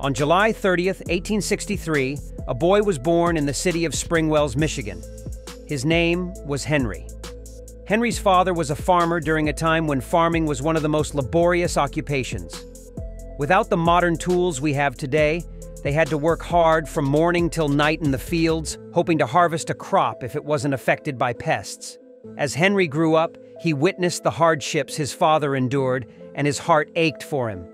On July 30th, 1863, a boy was born in the city of Springwells, Michigan. His name was Henry. Henry's father was a farmer during a time when farming was one of the most laborious occupations. Without the modern tools we have today, they had to work hard from morning till night in the fields, hoping to harvest a crop if it wasn't affected by pests. As Henry grew up, he witnessed the hardships his father endured, and his heart ached for him.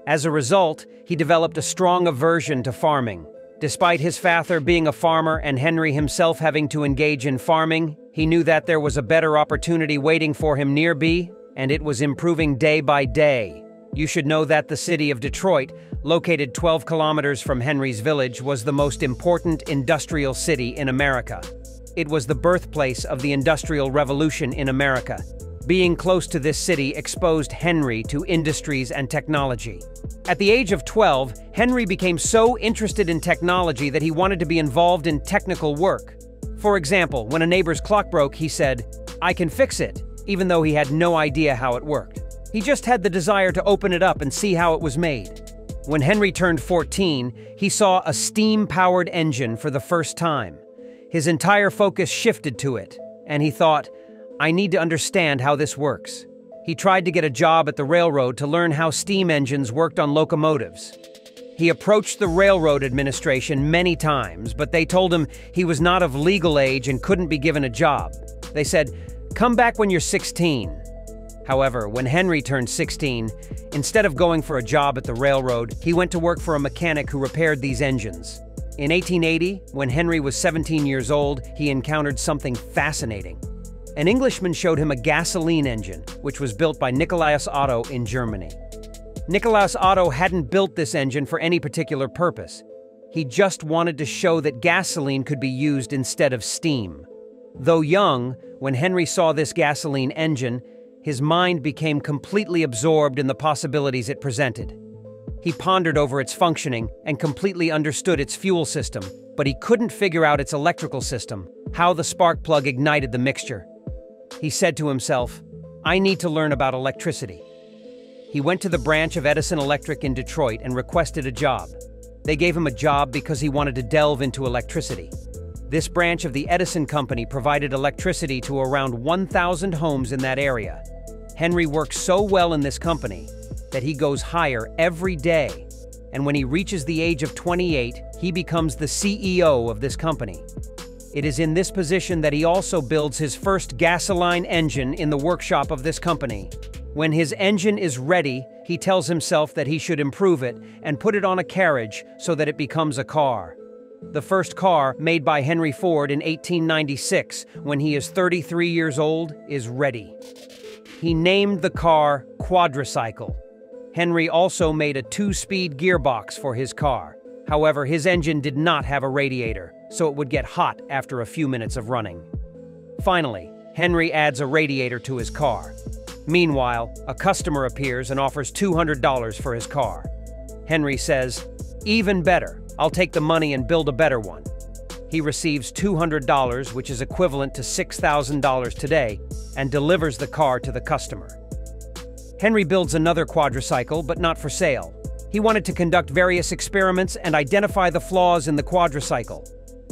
As a result, he developed a strong aversion to farming. Despite his father being a farmer and Henry himself having to engage in farming, he knew that there was a better opportunity waiting for him nearby, and it was improving day by day. You should know that the city of Detroit, located 12 kilometers from Henry's village, was the most important industrial city in America. It was the birthplace of the Industrial Revolution in America. Being close to this city exposed Henry to industries and technology. At the age of 12, Henry became so interested in technology that he wanted to be involved in technical work. For example, when a neighbor's clock broke, he said, "I can fix it," even though he had no idea how it worked. He just had the desire to open it up and see how it was made. When Henry turned 14, he saw a steam-powered engine for the first time. His entire focus shifted to it, and he thought, "I need to understand how this works." He tried to get a job at the railroad to learn how steam engines worked on locomotives. He approached the railroad administration many times, but they told him he was not of legal age and couldn't be given a job. They said, "Come back when you're 16. However, when Henry turned 16, instead of going for a job at the railroad, he went to work for a mechanic who repaired these engines. In 1880, when Henry was 17 years old, he encountered something fascinating. An Englishman showed him a gasoline engine, which was built by Nikolaus Otto in Germany. Nikolaus Otto hadn't built this engine for any particular purpose. He just wanted to show that gasoline could be used instead of steam. Though young, when Henry saw this gasoline engine, his mind became completely absorbed in the possibilities it presented. He pondered over its functioning and completely understood its fuel system, but he couldn't figure out its electrical system, how the spark plug ignited the mixture. He said to himself, "I need to learn about electricity." He went to the branch of Edison Electric in Detroit and requested a job. They gave him a job because he wanted to delve into electricity. This branch of the Edison Company provided electricity to around 1,000 homes in that area. Henry works so well in this company that he goes higher every day, and when he reaches the age of 28, he becomes the CEO of this company. It is in this position that he also builds his first gasoline engine in the workshop of this company. When his engine is ready, he tells himself that he should improve it and put it on a carriage so that it becomes a car. The first car, made by Henry Ford in 1896, when he is 33 years old, is ready. He named the car Quadricycle. Henry also made a 2-speed gearbox for his car. However, his engine did not have a radiator, so it would get hot after a few minutes of running. Finally, Henry adds a radiator to his car. Meanwhile, a customer appears and offers $200 for his car. Henry says, "Even better, I'll take the money and build a better one." He receives $200, which is equivalent to $6,000 today, and delivers the car to the customer. Henry builds another quadricycle, but not for sale. He wanted to conduct various experiments and identify the flaws in the quadricycle.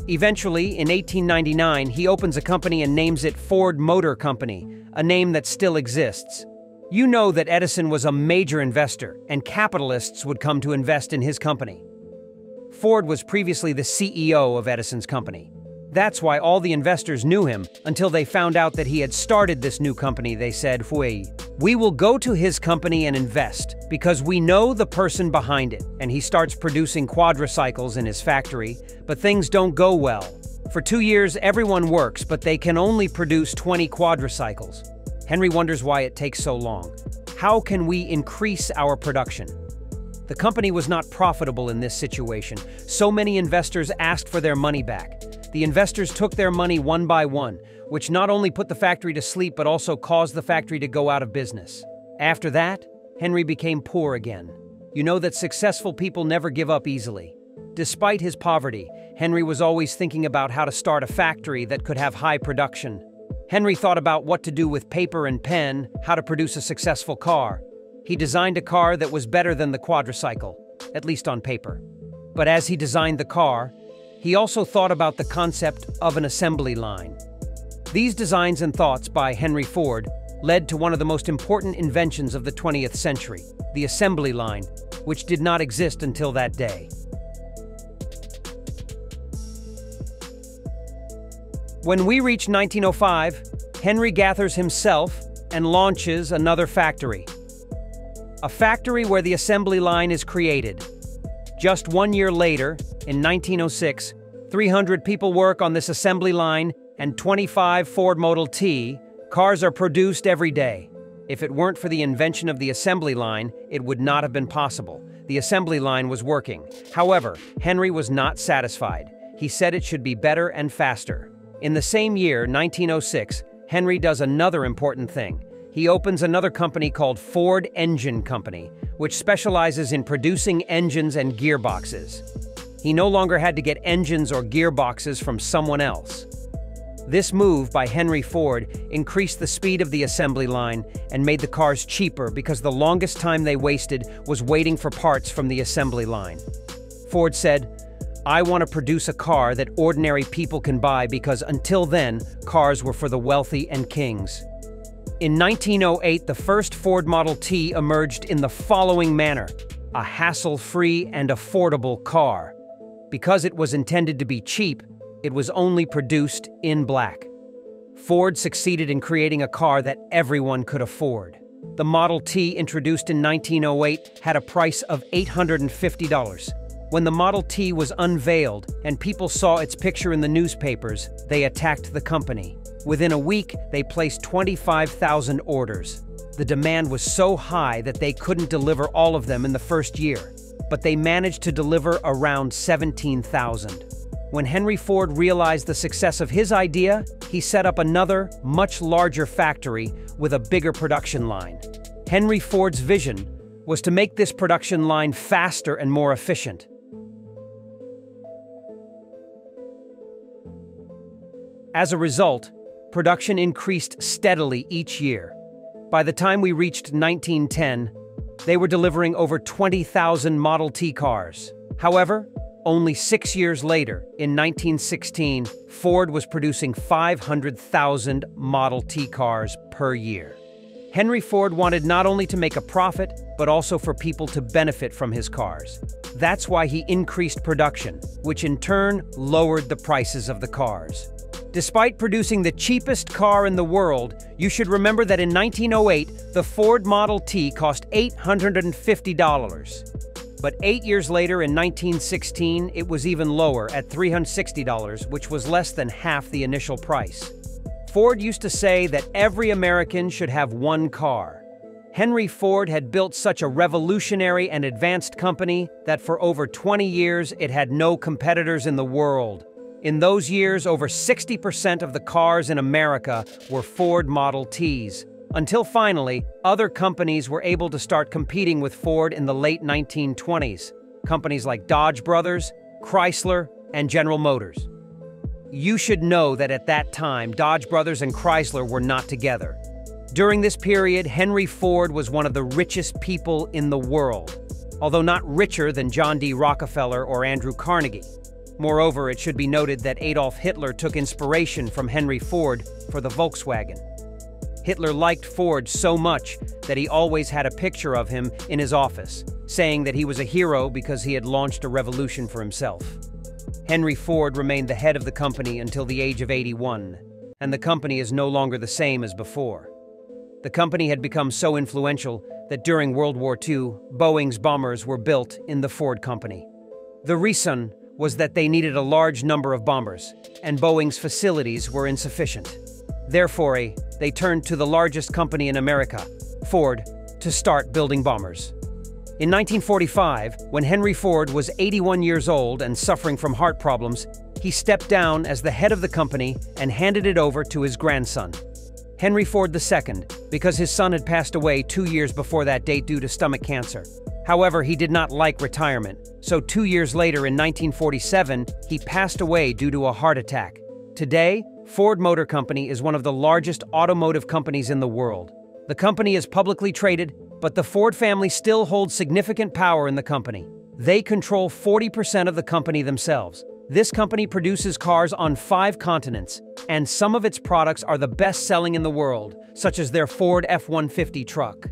Eventually, in 1899, he opens a company and names it Ford Motor Company, a name that still exists. You know that Edison was a major investor, and capitalists would come to invest in his company. Ford was previously the CEO of Edison's company. That's why all the investors knew him until they found out that he had started this new company. They said, we will go to his company and invest because we know the person behind it." And he starts producing quadricycles in his factory, but things don't go well. For 2 years, everyone works, but they can only produce 20 quadricycles. Henry wonders why it takes so long. How can we increase our production? The company was not profitable in this situation. So many investors asked for their money back. The investors took their money one by one, which not only put the factory to sleep but also caused the factory to go out of business. After that, Henry became poor again. You know that successful people never give up easily. Despite his poverty, Henry was always thinking about how to start a factory that could have high production. Henry thought about what to do with paper and pen, how to produce a successful car. He designed a car that was better than the quadricycle. at least on paper. But as he designed the car, he also thought about the concept of an assembly line. These designs and thoughts by Henry Ford led to one of the most important inventions of the 20th century, the assembly line, which did not exist until that day. When we reach 1905, Henry gathers himself and launches another factory. A factory where the assembly line is created. Just 1 year later, in 1906, 300 people work on this assembly line and 25 Ford Model T cars are produced every day. If it weren't for the invention of the assembly line, it would not have been possible. The assembly line was working. However, Henry was not satisfied. He said it should be better and faster. In the same year, 1906, Henry does another important thing. He opens another company called Ford Engine Company, which specializes in producing engines and gearboxes. He no longer had to get engines or gearboxes from someone else. This move by Henry Ford increased the speed of the assembly line and made the cars cheaper because the longest time they wasted was waiting for parts from the assembly line. Ford said, "I want to produce a car that ordinary people can buy because until then, cars were for the wealthy and kings." In 1908, the first Ford Model T emerged in the following manner: a hassle-free and affordable car. Because it was intended to be cheap, it was only produced in black. Ford succeeded in creating a car that everyone could afford. The Model T, introduced in 1908, had a price of $850. When the Model T was unveiled and people saw its picture in the newspapers, they attacked the company. Within a week, they placed 25,000 orders. The demand was so high that they couldn't deliver all of them in the first year, but they managed to deliver around 17,000. When Henry Ford realized the success of his idea, he set up another, much larger factory with a bigger production line. Henry Ford's vision was to make this production line faster and more efficient. As a result, production increased steadily each year. By the time we reached 1910, they were delivering over 20,000 Model T cars. However, only 6 years later, in 1916, Ford was producing 500,000 Model T cars per year. Henry Ford wanted not only to make a profit, but also for people to benefit from his cars. That's why he increased production, which in turn lowered the prices of the cars. Despite producing the cheapest car in the world, you should remember that in 1908, the Ford Model T cost $850. But 8 years later, in 1916, it was even lower at $360, which was less than half the initial price. Ford used to say that every American should have one car. Henry Ford had built such a revolutionary and advanced company that for over 20 years it had no competitors in the world. In those years, over 60% of the cars in America were Ford Model Ts, until finally, other companies were able to start competing with Ford in the late 1920s. Companies like Dodge Brothers, Chrysler, and General Motors. You should know that at that time, Dodge Brothers and Chrysler were not together. During this period, Henry Ford was one of the richest people in the world, although not richer than John D. Rockefeller or Andrew Carnegie. Moreover, it should be noted that Adolf Hitler took inspiration from Henry Ford for the Volkswagen. Hitler liked Ford so much that he always had a picture of him in his office, saying that he was a hero because he had launched a revolution for himself. Henry Ford remained the head of the company until the age of 81, and the company is no longer the same as before. The company had become so influential that during World War II, Boeing's bombers were built in the Ford company. The reason was that they needed a large number of bombers, and Boeing's facilities were insufficient. Therefore, they turned to the largest company in America, Ford, to start building bombers. In 1945, when Henry Ford was 81 years old and suffering from heart problems, he stepped down as the head of the company and handed it over to his grandson, Henry Ford II, because his son had passed away 2 years before that date due to stomach cancer. However, he did not like retirement, so 2 years later in 1947, he passed away due to a heart attack. Today, Ford Motor Company is one of the largest automotive companies in the world. The company is publicly traded, but the Ford family still holds significant power in the company. They control 40% of the company themselves. This company produces cars on 5 continents, and some of its products are the best-selling in the world, such as their Ford F-150 truck.